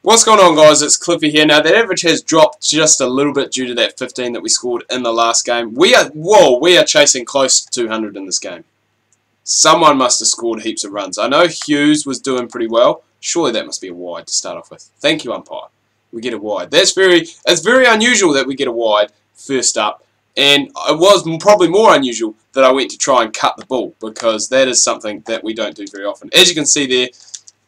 What's going on, guys? It's Cliffy here. Now, that average has dropped just a little bit due to that 15 that we scored in the last game. We are chasing close to 200 in this game. Someone must have scored heaps of runs. I know Hughes was doing pretty well. Surely that must be a wide to start off with. Thank you, umpire. We get a wide. It's very unusual that we get a wide first up. And it was probably more unusual that I went to try and cut the ball, because that is something that we don't do very often. As you can see there,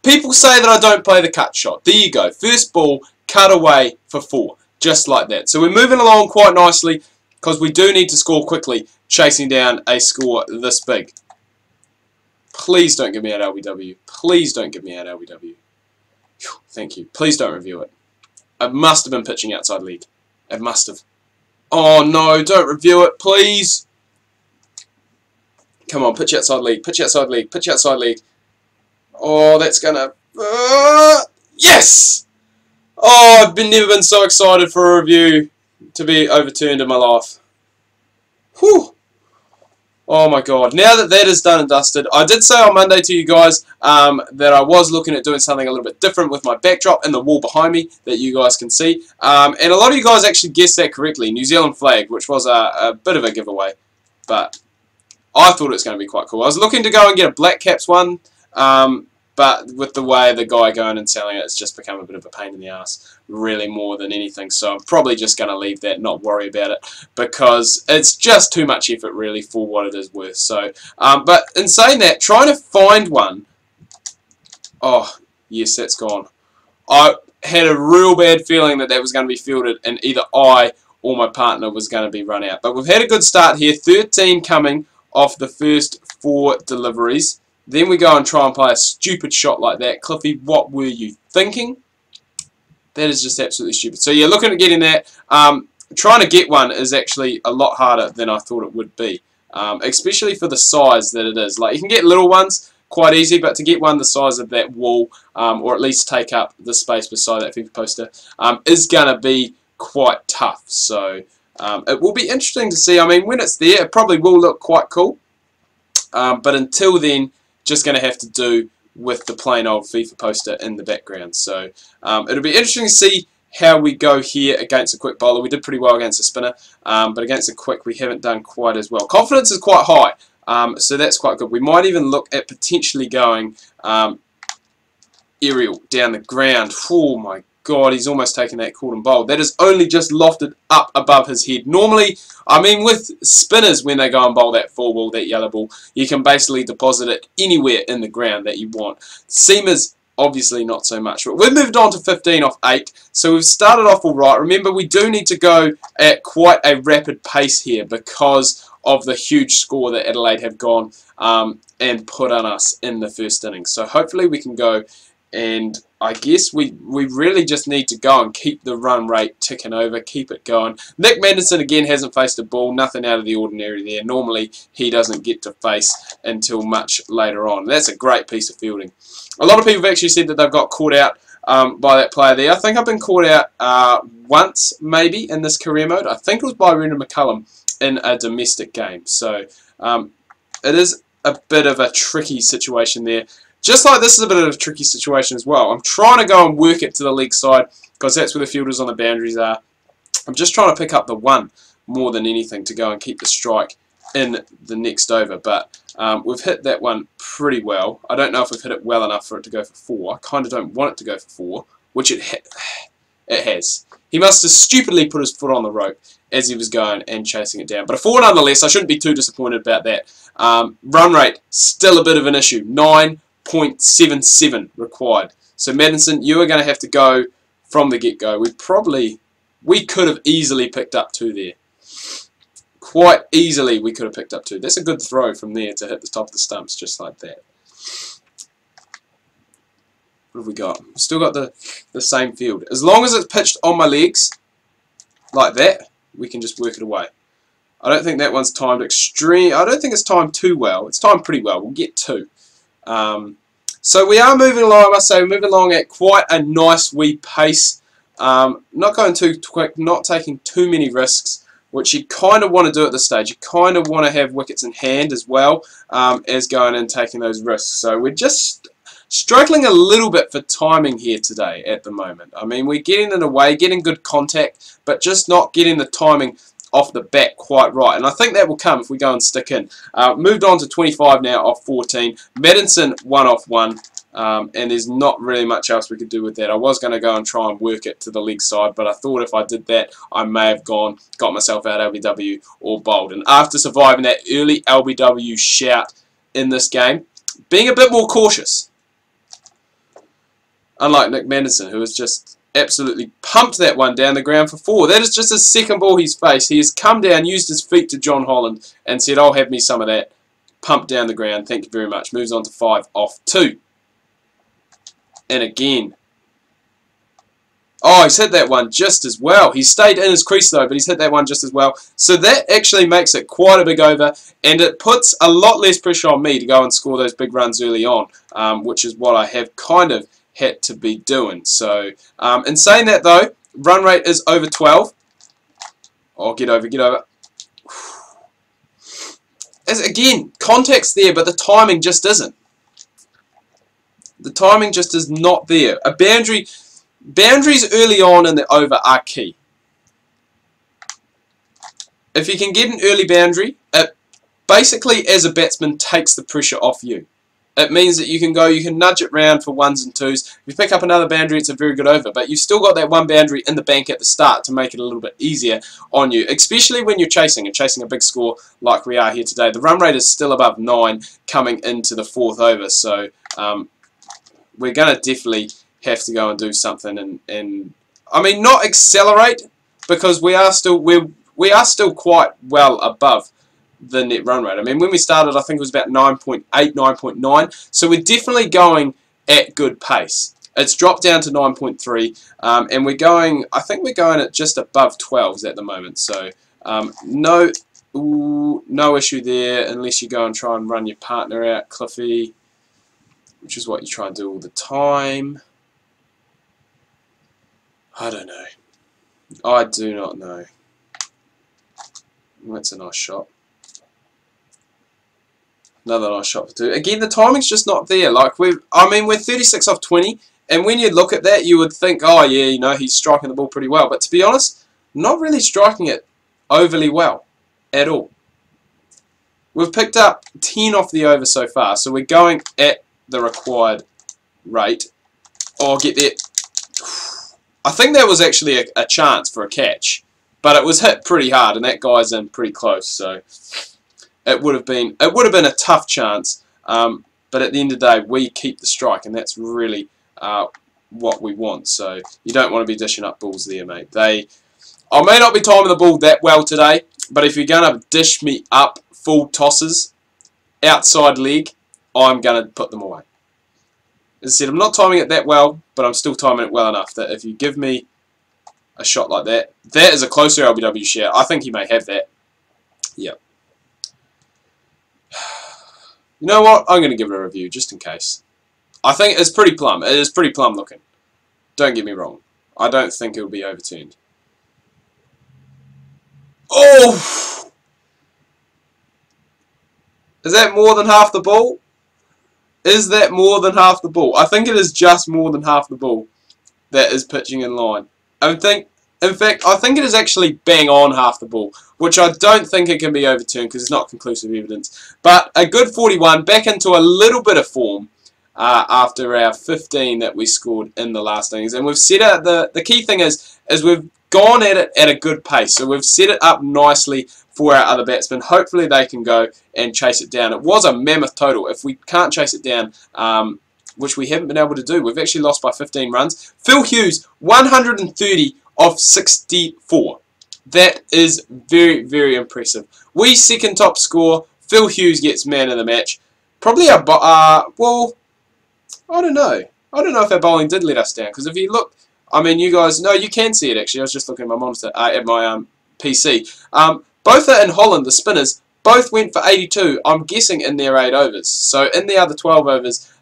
people say that I don't play the cut shot. There you go. First ball, cut away for 4. Just like that. So we're moving along quite nicely, because we do need to score quickly, chasing down a score this big. Please don't give me out LBW. Please don't give me out LBW. Thank you. Please don't review it. I must have been pitching outside leg. It must have. Oh no, don't review it, please. Come on, pitch outside leg, pitch outside leg, pitch outside leg. Oh, that's gonna... yes! Oh, I've never been so excited for a review to be overturned in my life. Whew! Oh my god. Now that that is done and dusted, I did say on Monday to you guys that I was looking at doing something a little bit different with my backdrop and the wall behind me that you guys can see. And a lot of you guys actually guessed that correctly. New Zealand flag, which was a bit of a giveaway. But I thought it was going to be quite cool. I was looking to go and get a Black Caps one, but with the way the guy going and selling it, it's just become a bit of a pain in the ass, really, more than anything. So I'm probably just going to leave that, not worry about it, because it's just too much effort, really, for what it is worth. So, but in saying that, trying to find one, oh, yes, that's gone. I had a real bad feeling that that was going to be fielded, and either I or my partner was going to be run out. But we've had a good start here, 13 coming off the first 4 deliveries. Then we go and try and play a stupid shot like that. Cliffy, what were you thinking? That is just absolutely stupid. So yeah, looking at getting that. Trying to get one is actually a lot harder than I thought it would be. Especially for the size that it is. Like, you can get little ones quite easy, but to get one the size of that wall, or at least take up the space beside that FIFA poster, is going to be quite tough. So it will be interesting to see. I mean, when it's there, it probably will look quite cool. But until then, just going to have to do with the plain old FIFA poster in the background. So it'll be interesting to see how we go here against a quick bowler. We did pretty well against a spinner, but against a quick we haven't done quite as well. Confidence is quite high, so that's quite good. We might even look at potentially going aerial down the ground. Oh my god, he's almost taken that caught and bowled. That is only just lofted up above his head. Normally, I mean, with spinners, when they go and bowl that 4 ball, that yellow ball, you can basically deposit it anywhere in the ground that you want. Seamers, obviously not so much. But we've moved on to 15 off 8, so we've started off all right. Remember, we do need to go at quite a rapid pace here because of the huge score that Adelaide have gone and put on us in the first innings. So hopefully we can go, and I guess we really just need to go and keep the run rate ticking over, keep it going. Nick Madison again hasn't faced a ball, nothing out of the ordinary there. Normally he doesn't get to face until much later on. That's a great piece of fielding. A lot of people have actually said that they've got caught out by that player there. I think I've been caught out once maybe in this career mode. I think it was by Brendan McCullum in a domestic game. So it is a bit of a tricky situation there. Just like this is a bit of a tricky situation as well. I'm trying to go and work it to the leg side because that's where the fielders on the boundaries are. I'm just trying to pick up the 1 more than anything to go and keep the strike in the next over. But we've hit that one pretty well. I don't know if we've hit it well enough for it to go for 4. I kind of don't want it to go for 4, which it has. He must have stupidly put his foot on the rope as he was going and chasing it down. But a 4 nonetheless. I shouldn't be too disappointed about that. Run rate, still a bit of an issue. 9.77 required. So Madison, you are going to have to go from the get-go. We could have easily picked up 2 there. Quite easily we could have picked up 2. That's a good throw from there to hit the top of the stumps just like that. What have we got? Still got the same field. As long as it's pitched on my legs like that, we can just work it away. I don't think that one's timed extreme. I don't think it's timed too well. It's timed pretty well. We'll get 2. So we are moving along, I must say, we're moving along at quite a nice wee pace. Not going too quick, not taking too many risks, which you kind of want to do at this stage. You kind of want to have wickets in hand as well as going and taking those risks. So we're just Struggling a little bit for timing here today at the moment. I mean, we're getting in the way, getting good contact, but just not getting the timing off the bat quite right. And I think that will come if we go and stick in. Moved on to 25 now off 14. Madison 1 off 1. And there's not really much else we could do with that. I was going to go and try and work it to the leg side, but I thought if I did that, I may have got myself out LBW or bowled. And after surviving that early LBW shout in this game, being a bit more cautious, unlike Nick Madison, who has just absolutely pumped that one down the ground for 4. That is just his second ball he's faced. He has come down, used his feet to John Holland, and said, "I'll have me some of that." Pumped down the ground. Thank you very much. Moves on to 5 off 2. And again. Oh, he's hit that one just as well. He's stayed in his crease though, but he's hit that one just as well. So that actually makes it quite a big over, and it puts a lot less pressure on me to go and score those big runs early on, which is what I have kind of had to be doing. So, in saying that though, run rate is over 12. Oh, get over, get over. As again, contact's there, but the timing just isn't. The timing just is not there. A boundaries early on in the over are key. If you can get an early boundary, it basically, as a batsman, takes the pressure off you. It means that you can nudge it round for 1s and 2s. If you pick up another boundary, it's a very good over. But you've still got that one boundary in the bank at the start to make it a little bit easier on you, especially when you're chasing a big score like we are here today. The run rate is still above 9 coming into the 4th over. So we're going to definitely have to go and do something. And I mean, not accelerate, because we are still quite well above the net run rate. I mean, when we started, I think it was about 9.8, 9.9. So we're definitely going at good pace. It's dropped down to 9.3, and we're going. I think we're going at just above 12s at the moment. So no issue there, unless you go and try and run your partner out, Cliffy, which is what you try and do all the time. I don't know. I do not know. That's a nice shot. Another nice shot for 2. Again, the timing's just not there. Like we're 36 off 20, and when you look at that, you would think, oh yeah, you know, he's striking the ball pretty well. But to be honest, not really striking it overly well at all. We've picked up 10 off the over so far, so we're going at the required rate. Oh, get that. I think that was actually a chance for a catch, but it was hit pretty hard, and that guy's in pretty close. So it would have been a tough chance, but at the end of the day, we keep the strike, and that's really what we want. So you don't want to be dishing up balls there, mate. I may not be timing the ball that well today, but if you're going to dish me up full tosses, outside leg, I'm going to put them away. As I said, I'm not timing it that well, but I'm still timing it well enough that if you give me a shot like that, that is a closer LBW share. I think he may have that. Yep. You know what? I'm going to give it a review just in case. I think it's pretty plumb. It is pretty plumb looking. Don't get me wrong. I don't think it will be overturned. Oh! Is that more than half the ball? Is that more than half the ball? I think it is just more than half the ball that is pitching in line. In fact, I think it is actually bang on half the ball, which I don't think it can be overturned because it's not conclusive evidence. But a good 41, back into a little bit of form after our 15 that we scored in the last innings. And we've set out the key thing is we've gone at it at a good pace. So we've set it up nicely for our other batsmen. Hopefully they can go and chase it down. It was a mammoth total. If we can't chase it down, which we haven't been able to do, we've actually lost by 15 runs. Phil Hughes, 130 off 64. That is very, very impressive. We second top score. Phil Hughes gets man of the match. Probably well, I don't know. I don't know if our bowling did let us down, because if you look, I mean, you guys, no, you can see it actually. I was just looking at my monitor, at my PC. Both in Holland, the spinners, both went for 82, I'm guessing in their 8 overs. So in the other 12 overs,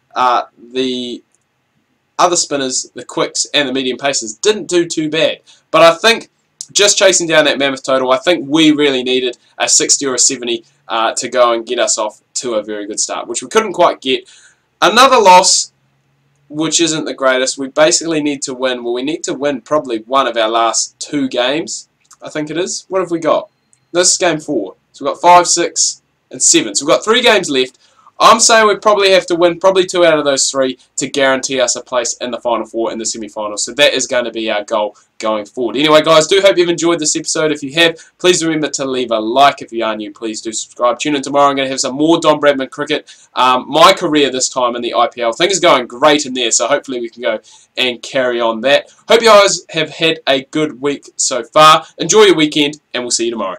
the other spinners, the quicks and the medium pacers, didn't do too bad. But I think just chasing down that mammoth total, I think we really needed a 60 or a 70 to go and get us off to a very good start, which we couldn't quite get. Another loss. which isn't the greatest. We basically need to win. Well, we need to win probably one of our last 2 games, I think it is. What have we got? This is game 4. So we've got 5, 6, and 7. So we've got 3 games left. I'm saying we probably have to win probably 2 out of those 3 to guarantee us a place in the Final 4 in the semi-finals. So that is going to be our goal going forward. Anyway, guys, do hope you've enjoyed this episode. If you have, please remember to leave a like. If you are new, please do subscribe. Tune in tomorrow. I'm going to have some more Don Bradman cricket. My career this time in the IPL. Things are going great in there, so hopefully we can go and carry on that. Hope you guys have had a good week so far. Enjoy your weekend, and we'll see you tomorrow.